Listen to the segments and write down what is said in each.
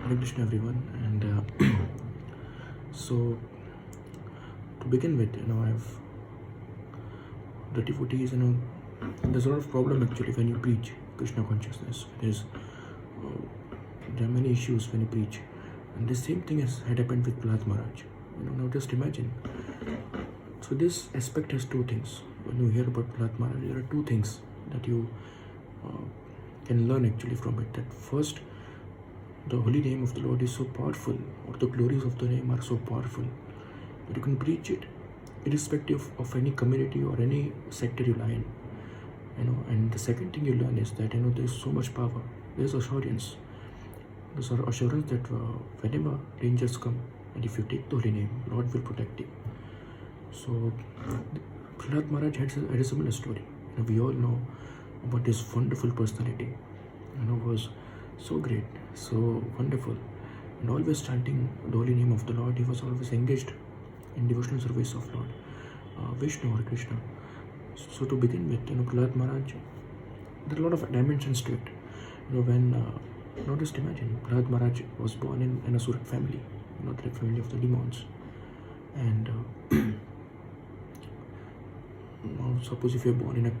Hare Krishna everyone, and so to begin with, I've the devotees, there's a lot of problem actually when you preach Krishna consciousness. There are many issues when you preach, and the same thing had happened with Prahlad Maharaj. Now just imagine. So this aspect has two things. When you hear about Prahlad Maharaj, there are two things that you can learn actually from it. That first, the holy name of the Lord is so powerful, or the glories of the name are so powerful, that you can preach it irrespective of any community or any sector you lie in. And the second thing you learn is that there's so much power. There's assurance. There's assurance that whenever dangers come, and if you take the holy name, Lord will protect you. So Prahlad Maharaj had a similar story. We all know about his wonderful personality. Was so great, so wonderful, and always chanting the holy name of the Lord. He was always engaged in devotional service of Lord Vishnu or Krishna. So to begin with, Prahlad Maharaj, there are a lot of dimensions to it. Just imagine, Prahlad Maharaj was born in a Surat family, the family of the demons, and suppose if you're born in a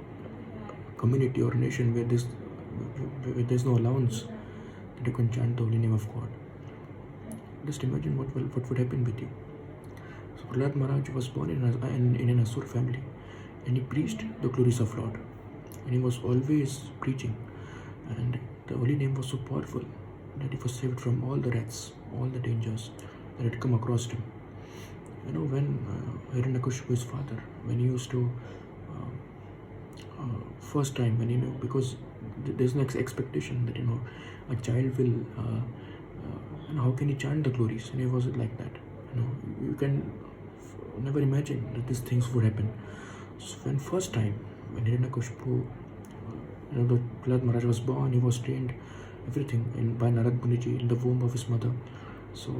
community or nation where there's no allowance that you can chant the holy name of God. Just imagine what would happen with you. So Prahlad Maharaj was born in an Asur family, and he preached the glories of Lord, and he was always preaching, and the holy name was so powerful that he was saved from all the wraths, all the dangers that had come across him. When Hiranyakashipu, his father, when he used to first time when because there's no expectation that a child will how can he chant the glories, and it wasn't like that. You can never imagine that these things would happen. So when first time when Hiranyakashipu, the Prahlad Maharaj was born, he was trained everything by Narad Muniji in the womb of his mother. So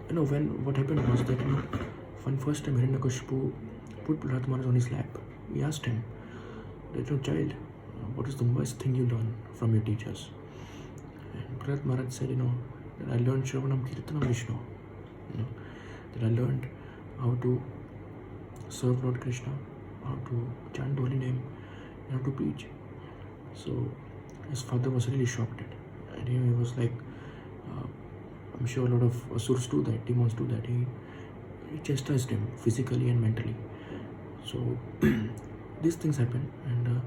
when what happened was that when first time Hiranyakashipu put Prahlad Maharaj on his lap, he asked him that, child, what is the worst thing you learn from your teachers? And Prahlad Maharaj said, that I learned Shravanam Kirtanam Vishnu, that I learned how to serve Lord Krishna, how to chant the holy name, and how to preach. So his father was really shocked at it, and he was like, I'm sure a lot of asurs do that, demons do that. He chastised him physically and mentally. So these things happen, and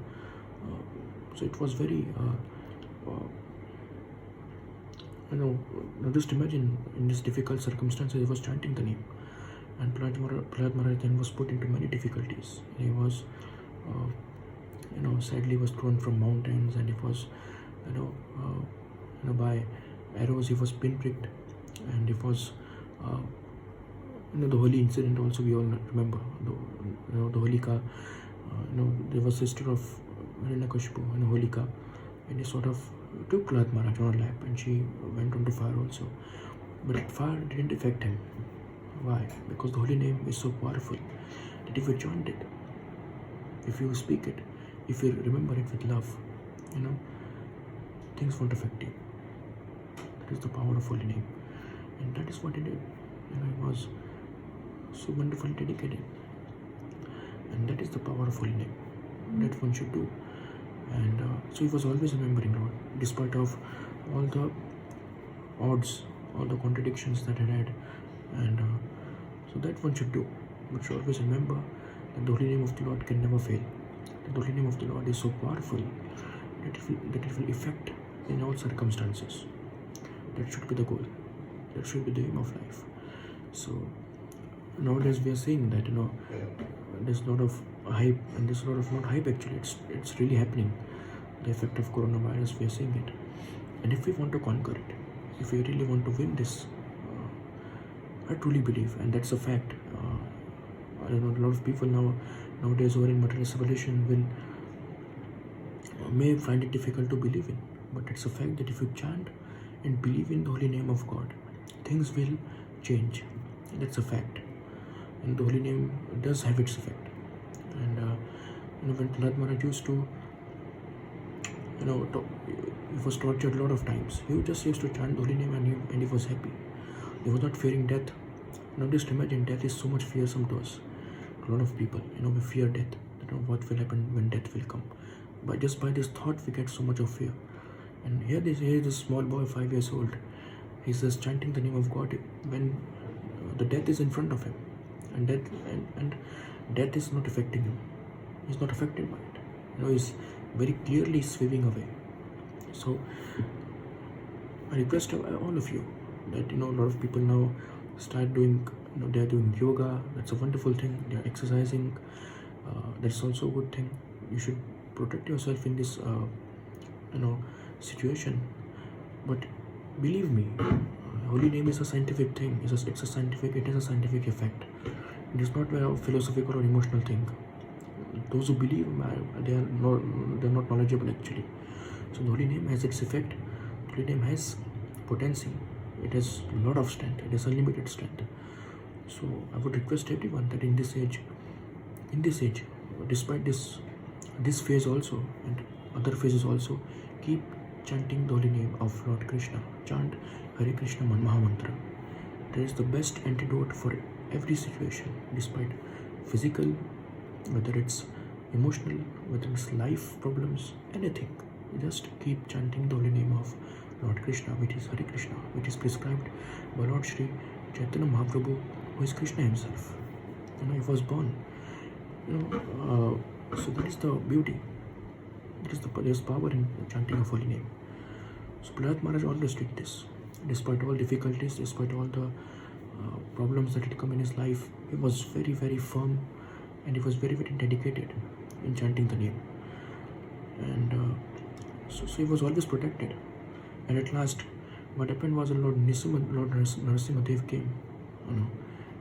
so it was very just imagine in these difficult circumstances he was chanting the name, and Prahlad Maharaj then was put into many difficulties. He was sadly was thrown from mountains, and he was by arrows he was pinpricked, and it was the holy incident also we all remember. The Holika, there was sister of Hiranyakashipu, Holika, and he sort of took Prahlad Maharaj on her lap, and she went on to fire also. But that fire didn't affect him. Why? Because the holy name is so powerful that if you chant it, if you speak it, if you remember it with love, things won't affect you. That is the power of holy name, and that is what he did. He was so wonderfully dedicated, and that is the power of holy name that one should do. And so he was always remembering Lord, despite of all the odds, all the contradictions that he had, and so that one should do. But should always remember that the holy name of the Lord can never fail. That the holy name of the Lord is so powerful that it will affect in all circumstances. That should be the goal. That should be the aim of life. So nowadays we are seeing that there's a lot of hype, and there's a lot of not hype actually. It's really happening. The effect of coronavirus, we are seeing it. And if we want to conquer it, if we really want to win this, I truly believe, and that's a fact. A lot of people nowadays who are in material civilization may find it difficult to believe in, but it's a fact that if you chant and believe in the holy name of God, things will change. That's a fact, and the holy name does have its effect. And when Prahlad Maharaj used to he was tortured a lot of times. He just used to chant the holy name, and he was happy. He was not fearing death. Just imagine, death is so much fearsome to us. A lot of people, we fear death. What will happen when death will come. But just by this thought, we get so much of fear. And here is this small boy, 5 years old. He's just chanting the name of God when the death is in front of him, and death is not affecting him. He's not affected by it. He's very clearly sweeping away. So I request all of you that a lot of people now start doing. They are doing yoga. That's a wonderful thing. They are exercising. That's also a good thing. You should protect yourself in this situation. But believe me, holy name is a scientific thing. It has a scientific effect. It is not a philosophical or emotional thing. Those who believe, they are not knowledgeable actually. So the holy name has its effect. The holy name has potency. It has a lot of strength. It has unlimited strength. So I would request everyone that in this age, despite this phase also and other phases also, keep chanting the holy name of Lord Krishna. Chant Hare Krishna Mahamantra. That is the best antidote for every situation, despite physical, whether it's emotional, whether it's life problems, anything. Just keep chanting the holy name of Lord Krishna, which is Hare Krishna, which is prescribed by Lord Shri Chaitanya Mahaprabhu, who is Krishna himself. He was born. So that is the beauty. There's power in chanting of holy name. So Prahlad Maharaj always did this. Despite all difficulties, despite all the problems that had come in his life, he was very, very firm, and he was very, very dedicated in chanting the name. And so he was always protected. And at last, what happened was Lord Narasimha Dev came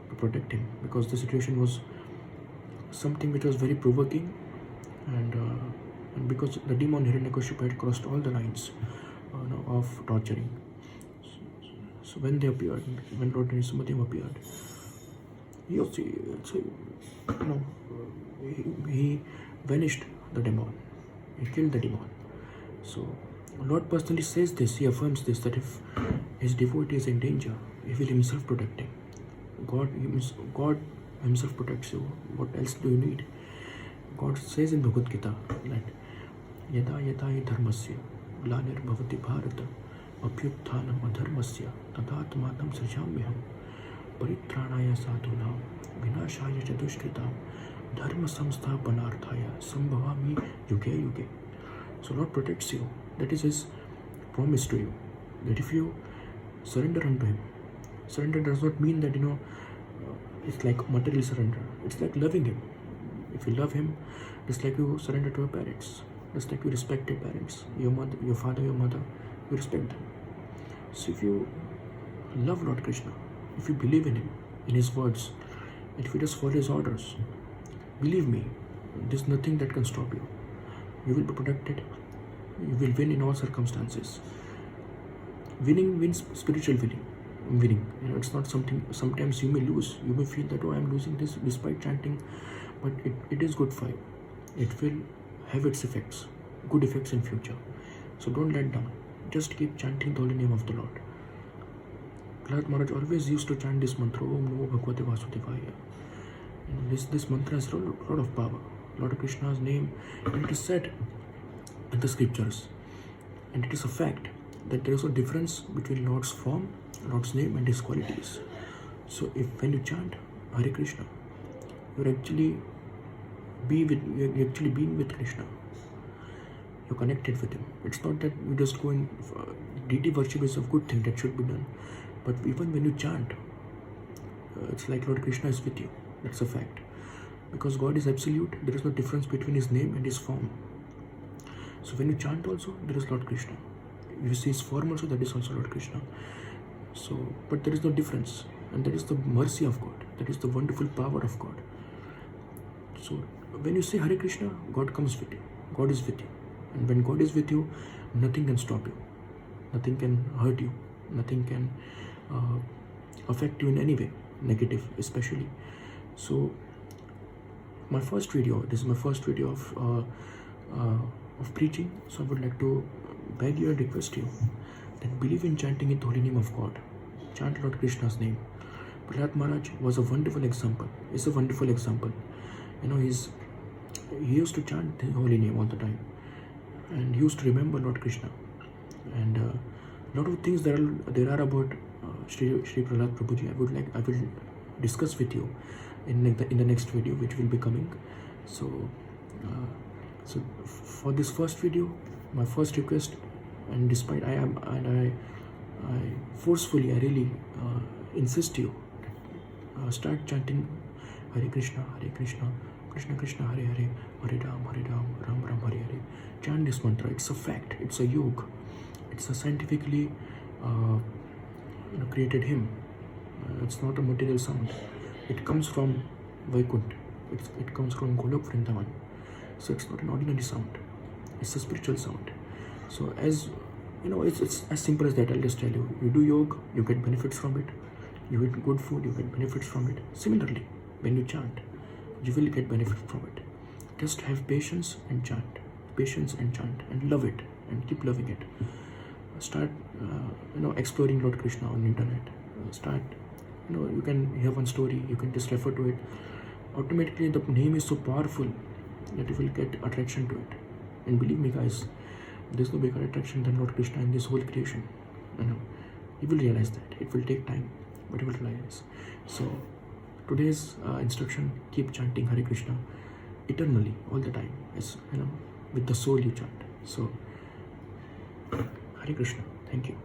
to protect him, because the situation was something which was very provoking, and because the demon Hiranyakashipu had crossed all the lines of torturing. So when they appeared, when Lord Narasimha Dev appeared, he vanished the demon. He killed the demon. So Lord personally says this, he affirms this, that if his devotee is in danger, he will himself protect him. God himself protects you. What else do you need? God says in Bhagavad Gita that Yada yada hi dharmasya glanir bhavati bharata apyutthanam adharmasya tadatmatam srijamyaham paritranaya sadhunam vinashaya cha dushkritam dharma samsthapanarthaya sambhavami yuge yuge. So Lord protects you. That is his promise to you, that if you surrender unto him. Surrender does not mean that it's like material surrender. It's like loving him. If you love him, just like you surrender to your parents, just like you respect your parents, your mother, your father, your mother, you respect them. So if you love Lord Krishna, if you believe in him, in his words, and if you just follow his orders, believe me, there's nothing that can stop you. You will be protected. You will win in all circumstances. Winning means spiritual winning. It's not something. Sometimes you may lose. You may feel that, oh, I'm losing this despite chanting, but it is good for you. It will have its effects, good effects in future. So don't let down. Just keep chanting the holy name of the Lord. Prahlad Maharaj always used to chant this mantra, Om Namo Bhagavate Vasudevaya. This mantra has a lot of power. Lord Krishna's name, and it is said in the scriptures, and it is a fact that there is a difference between Lord's form, Lord's name, and his qualities. So when you chant Hare Krishna, you're actually being with Krishna. You're connected with him. It's not that you just go in. Deity worship is a good thing that should be done, but even when you chant, it's like Lord Krishna is with you. That's a fact. Because God is absolute, there is no difference between his name and his form. So when you chant also, there is Lord Krishna. You see his form also, that is also Lord Krishna. So, but there is no difference, and that is the mercy of God. That is the wonderful power of God. So when you say Hare Krishna, God comes with you. God is with you. And when God is with you, nothing can stop you. Nothing can hurt you. Nothing can affect you in any way, negative especially. So this is my first video of of preaching. So I would like to beg you and request you that believe in chanting in the holy name of God. Chant Lord Krishna's name. Prahlad Maharaj was a wonderful example. It's a wonderful example. He used to chant the holy name all the time, and he used to remember Lord Krishna. And a lot of things there are about Shri Prahlad Prabhuji. I will discuss with you in the next video, which will be coming. So for this first video, my first request, and despite I really insist you start chanting Hare Krishna, Krishna Krishna, Hare Hare, Hare Ram, Ram Ram, Hare Hare. Chant this mantra. It's a fact. It's a yoga. It's a scientifically created hymn. It's not a material sound. It comes from Vaikunt. It comes from Golok Vrindavan. So it's not an ordinary sound. It's a spiritual sound. So as you know, it's as simple as that. I'll just tell you. You do yoga, you get benefits from it. You eat good food, you get benefits from it. Similarly, when you chant, you will get benefit from it. Just have patience and chant. Patience and chant, and love it, and keep loving it. Start exploring Lord Krishna on internet. You can hear one story, you can just refer to it. Automatically the name is so powerful that you will get attraction to it. And believe me guys, there's no bigger attraction than Lord Krishna in this whole creation. You will realize that. It will take time, but you will realize. So today's instruction: keep chanting Hare Krishna eternally, all the time, as with the soul you chant. So Hare Krishna. Thank you.